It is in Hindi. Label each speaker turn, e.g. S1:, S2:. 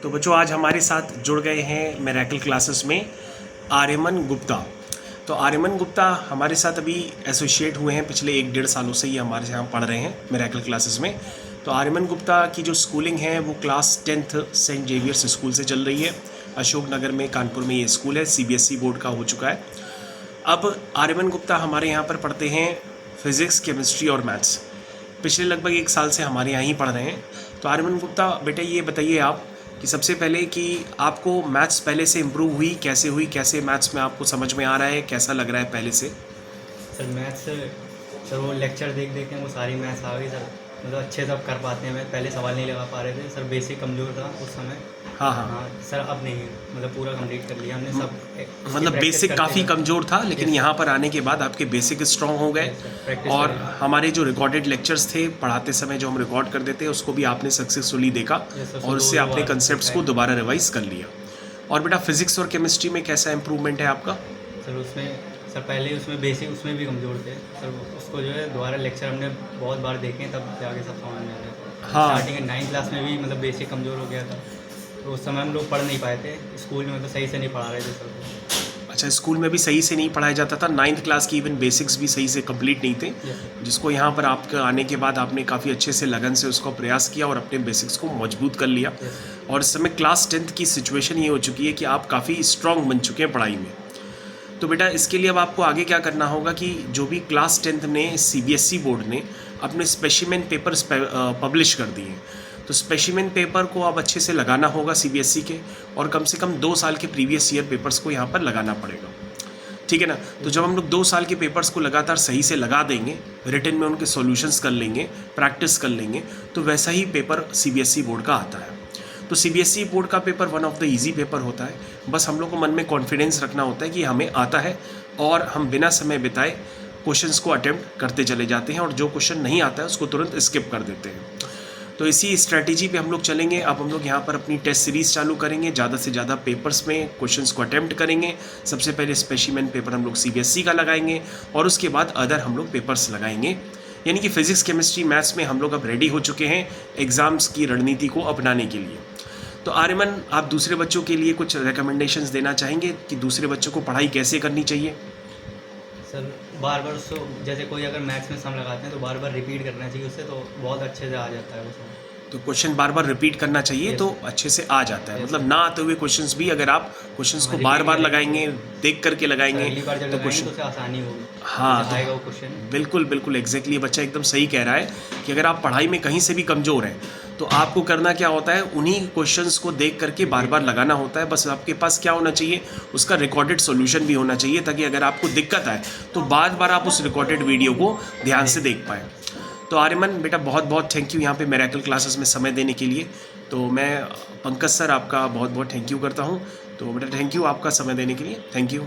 S1: तो बच्चों आज हमारे साथ जुड़ गए हैं मिरेकल क्लासेस में आर्यमन गुप्ता। तो आर्यमन गुप्ता हमारे साथ अभी एसोसिएट हुए हैं, पिछले 1-1.5 सालों से ये हमारे यहाँ पढ़ रहे हैं मिरेकल क्लासेस में। तो आर्यमन गुप्ता की जो स्कूलिंग है वो class 10th Saint Xavier's school से चल रही है। अशोक नगर में कानपुर में ये स्कूल है, CBSE बोर्ड का हो चुका है। अब आर्यमन गुप्ता हमारे यहाँ पर पढ़ते हैं फिज़िक्स, केमिस्ट्री और मैथ्स। पिछले लगभग 1 साल से हमारे यहाँ ही पढ़ रहे हैं। तो आर्यमन गुप्ता बेटा ये बताइए आप कि सबसे पहले कि आपको मैथ्स पहले से इम्प्रूव हुई, कैसे मैथ्स में आपको समझ में आ रहा है, कैसा लग रहा है पहले से?
S2: सर मैथ्स सर वो लेक्चर देख के वो सारी मैथ्स आ गई सर, मतलब अच्छे से अब कर पाते हैं। मैं पहले सवाल नहीं लगा पा रहे थे सर, बेसिक कमज़ोर था उस समय। हाँ सर, अब नहीं, मतलब पूरा कंप्लीट कर लिया हमने सब।
S1: मतलब बेसिक काफ़ी कमज़ोर था, लेकिन यहाँ पर आने के बाद आपके बेसिक स्ट्रॉन्ग हो गए। और हमारे जो रिकॉर्डेड लेक्चर्स थे पढ़ाते समय जो हम रिकॉर्ड कर देते हैं उसको भी आपने सक्सेसफुली देखा और उससे आपने कंसेप्ट्स को दोबारा रिवाइज कर लिया। और बेटा फिज़िक्स और केमिस्ट्री में कैसा इंप्रूवमेंट है आपका?
S2: सर उसमें सर पहले उसमें बेसिक उसमें भी कमज़ोर थे सर, उसको जो है दोबारा लेक्चर हमने बहुत बार देखे तब जाके सब समझ में आ गया। स्टार्टिंग 9th क्लास में भी मतलब बेसिक कमज़ोर हो गया था, तो उस समय हम लोग पढ़ नहीं पाए थे स्कूल में, मतलब सही से नहीं पढ़ा रहे थे सर।
S1: अच्छा, स्कूल में भी सही से नहीं पढ़ाया जाता था, 9th क्लास की इवन बेसिक्स भी सही से कंप्लीट नहीं थे, जिसको यहाँ पर आपके आने के बाद आपने काफ़ी अच्छे से लगन से उसको प्रयास किया और अपने बेसिक्स को मजबूत कर लिया। और इस समय क्लास 10th की सिचुएशन ये हो चुकी है कि आप काफ़ी स्ट्रॉन्ग बन चुके हैं पढ़ाई में। तो बेटा इसके लिए अब आपको आगे क्या करना होगा कि जो भी क्लास 10th ने CBSE बोर्ड ने अपने स्पेसिमेन पेपर्स पब्लिश कर दिए, तो स्पेसिमेन पेपर को अब अच्छे से लगाना होगा CBSE के, और कम से कम 2 साल के प्रीवियस ईयर पेपर्स को यहाँ पर लगाना पड़ेगा, ठीक है ना। तो जब हम लोग 2 साल के पेपर्स को लगातार सही से लगा देंगे, रिटन में उनके सॉल्यूशंस कर लेंगे, प्रैक्टिस कर लेंगे, तो वैसा ही पेपर CBSE बोर्ड का आता है। तो CBSE बोर्ड का paper one of the easy paper होता है। बस हम लोग को मन में कॉन्फिडेंस रखना होता है कि हमें आता है, और हम बिना समय बिताए क्वेश्चंस को अटेम्प्ट करते चले जाते हैं, और जो क्वेश्चन नहीं आता है उसको तुरंत स्किप कर देते हैं। तो इसी स्ट्रैटेजी पे हम लोग चलेंगे। अब हम लोग यहाँ पर अपनी टेस्ट सीरीज़ चालू करेंगे, ज़्यादा से ज़्यादा पेपर्स में क्वेश्चंस को अटेम्प्ट करेंगे। सबसे पहले स्पेसिमेन पेपर हम लोग CBSE का लगाएंगे, और उसके बाद अदर हम लोग पेपर्स लगाएंगे। यानी कि फिज़िक्स, केमिस्ट्री, मैथ्स में हम लोग अब रेडी हो चुके हैं एग्ज़ाम्स की रणनीति को अपनाने के लिए। तो आर्यमन, आप दूसरे बच्चों के लिए कुछ रिकमेंडेशंस देना चाहेंगे कि दूसरे बच्चों को पढ़ाई कैसे करनी चाहिए?
S2: सर बार बार उसको, जैसे कोई अगर मैथ्स में सम लगाते हैं तो बार बार रिपीट करना चाहिए उससे, तो बहुत अच्छे से आ जाता है उसमें।
S1: तो क्वेश्चन बार बार रिपीट करना चाहिए तो अच्छे से आ जाता है। मतलब ना आते हुए क्वेश्चंस भी अगर आप क्वेश्चंस को बार बार लगाएंगे, देख करके लगाएंगे, तो क्वेश्चन
S2: तो आसानी होगी।
S1: हाँ,
S2: आएगा वो क्वेश्चन।
S1: बिल्कुल एग्जैक्टली, बच्चा एकदम सही कह रहा है कि अगर आप पढ़ाई में कहीं से भी कमज़ोर हैं तो आपको करना क्या होता है, उन्हीं क्वेश्चंस को देख करके बार बार लगाना होता है। बस आपके पास क्या होना चाहिए, उसका रिकॉर्डेड सॉल्यूशन भी होना चाहिए, ताकि अगर आपको दिक्कत आए तो बार बार आप उस रिकॉर्डेड वीडियो को ध्यान से देख पाएँ। तो आर्यमन बेटा बहुत बहुत थैंक यू यहाँ पे मिरेकल क्लासेस में समय देने के लिए। तो मैं पंकज सर आपका बहुत बहुत थैंक यू करता हूँ। तो बेटा थैंक यू आपका समय देने के लिए, थैंक यू।